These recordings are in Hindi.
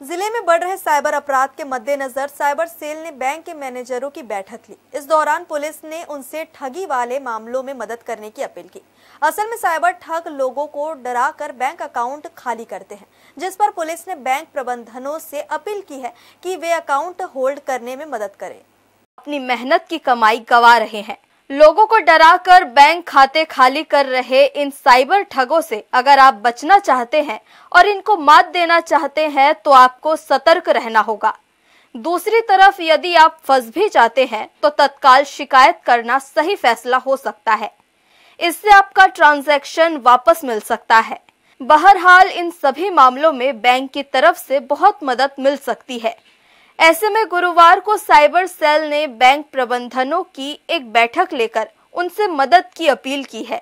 जिले में बढ़ रहे साइबर अपराध के मद्देनजर साइबर सेल ने बैंक के मैनेजरों की बैठक ली। इस दौरान पुलिस ने उनसे ठगी वाले मामलों में मदद करने की अपील की। असल में साइबर ठग लोगों को डराकर बैंक अकाउंट खाली करते हैं, जिस पर पुलिस ने बैंक प्रबंधनों से अपील की है कि वे अकाउंट होल्ड करने में मदद करें। अपनी मेहनत की कमाई गंवा रहे हैं, लोगों को डराकर बैंक खाते खाली कर रहे इन साइबर ठगों से अगर आप बचना चाहते हैं और इनको मात देना चाहते हैं तो आपको सतर्क रहना होगा। दूसरी तरफ यदि आप फंस भी जाते हैं तो तत्काल शिकायत करना सही फैसला हो सकता है। इससे आपका ट्रांजैक्शन वापस मिल सकता है। बहरहाल इन सभी मामलों में बैंक की तरफ से बहुत मदद मिल सकती है। ऐसे में गुरुवार को साइबर सेल ने बैंक प्रबंधनों की एक बैठक लेकर उनसे मदद की अपील की है।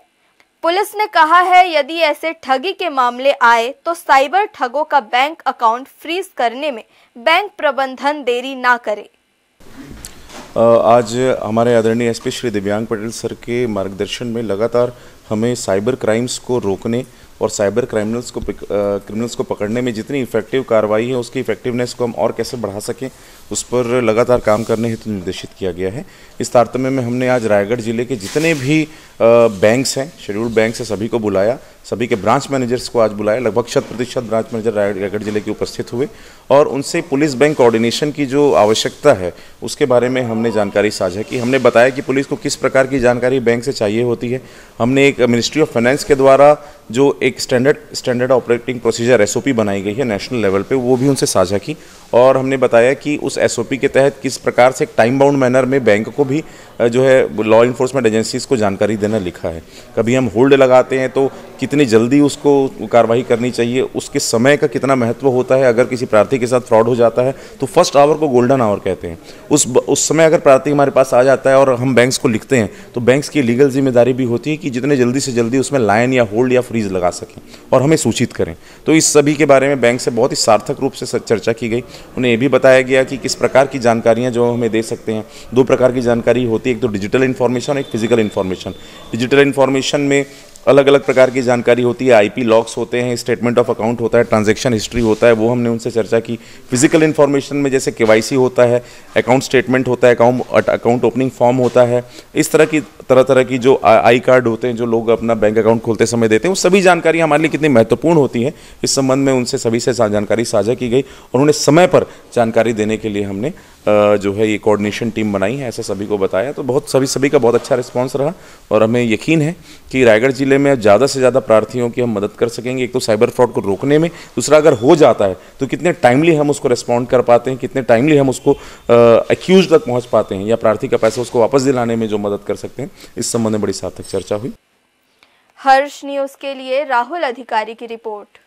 पुलिस ने कहा है यदि ऐसे ठगी के मामले आए तो साइबर ठगों का बैंक अकाउंट फ्रीज करने में बैंक प्रबंधन देरी ना करे। आज हमारे आदरणीय एसपी श्री दिव्यांग पटेल सर के मार्गदर्शन में लगातार हमें साइबर क्राइम्स को रोकने और साइबर क्रिमिनल्स को पकड़ने में जितनी इफेक्टिव कार्रवाई है उसकी इफेक्टिवनेस को हम और कैसे बढ़ा सकें उस पर लगातार काम करने हेतु निर्देशित किया गया है। इस तारतम्य में हमने आज रायगढ़ जिले के जितने भी बैंक्स हैं, शेड्यूल्ड बैंक्स हैं, सभी को बुलाया, सभी के ब्रांच मैनेजर्स को आज बुलाया। लगभग 100% ब्रांच मैनेजर रायगढ़ जिले के उपस्थित हुए और उनसे पुलिस बैंक कोऑर्डिनेशन की जो आवश्यकता है उसके बारे में हमने जानकारी साझा की। हमने बताया कि पुलिस को किस प्रकार की जानकारी बैंक से चाहिए होती है। हमने एक मिनिस्ट्री ऑफ फाइनेंस के द्वारा जो एक स्टैंडर्ड ऑपरेटिंग प्रोसीजर एसओपी बनाई गई है नेशनल लेवल पे, वो भी उनसे साझा की और हमने बताया कि उस एसओपी के तहत किस प्रकार से एक टाइम बाउंड मैनर में बैंक को भी जो है लॉ इन्फोर्समेंट एजेंसीज को जानकारी देना लिखा है। कभी हम होल्ड लगाते हैं तो कितनी जल्दी उसको कार्रवाई करनी चाहिए, उसके समय का कितना महत्व होता है। अगर किसी प्रार्थी के साथ फ्रॉड हो जाता है तो फर्स्ट आवर को गोल्डन आवर कहते हैं। उस समय अगर प्रार्थी हमारे पास आ जाता है और हम बैंक्स को लिखते हैं तो बैंक्स की लीगल जिम्मेदारी भी होती है कि जितने जल्दी से जल्दी उसमें लाइन या होल्ड या फ्रीज लगा सकें और हमें सूचित करें। तो इस सभी के बारे में बैंक से बहुत ही सार्थक रूप से चर्चा की गई। उन्हें ये भी बताया गया कि किस प्रकार की जानकारियाँ जो हमें दे सकते हैं। 2 प्रकार की जानकारी होती है, एक तो डिजिटल इन्फॉर्मेशन, एक फिजिकल इन्फॉर्मेशन। डिजिटल इन्फॉर्मेशन में अलग अलग प्रकार की जानकारी होती है, आईपी लॉग्स होते हैं, स्टेटमेंट ऑफ अकाउंट होता है, ट्रांजैक्शन हिस्ट्री होता है, वो हमने उनसे चर्चा की। फिजिकल इन्फॉर्मेशन में जैसे केवाईसी होता है, अकाउंट स्टेटमेंट होता है, अकाउंट ओपनिंग फॉर्म होता है, इस तरह की जो आई कार्ड होते हैं जो लोग अपना बैंक अकाउंट खोलते समय देते हैं, वो सभी जानकारी हमारे लिए कितनी महत्वपूर्ण होती है, इस संबंध में उनसे सभी से जानकारी साझा की गई और उन्हें समय पर जानकारी देने के लिए हमने जो है ये कोऑर्डिनेशन टीम बनाई है, ऐसा सभी को बताया। तो सभी का बहुत अच्छा रिस्पांस रहा और हमें यकीन है कि रायगढ़ जिले में ज़्यादा से ज़्यादा प्रार्थियों की हम मदद कर सकेंगे। एक तो साइबर फ्रॉड को रोकने में, दूसरा अगर हो जाता है तो कितने टाइमली हम उसको रिस्पॉन्ड कर पाते हैं, कितने टाइमली हम उसको एक्यूज तक पहुँच पाते हैं या प्रार्थी का पैसा उसको वापस दिलाने में जो मदद कर सकते हैं, इस संबंध में बड़ी सार्थक चर्चा हुई। हर्ष न्यूज़ के लिए राहुल अधिकारी की रिपोर्ट।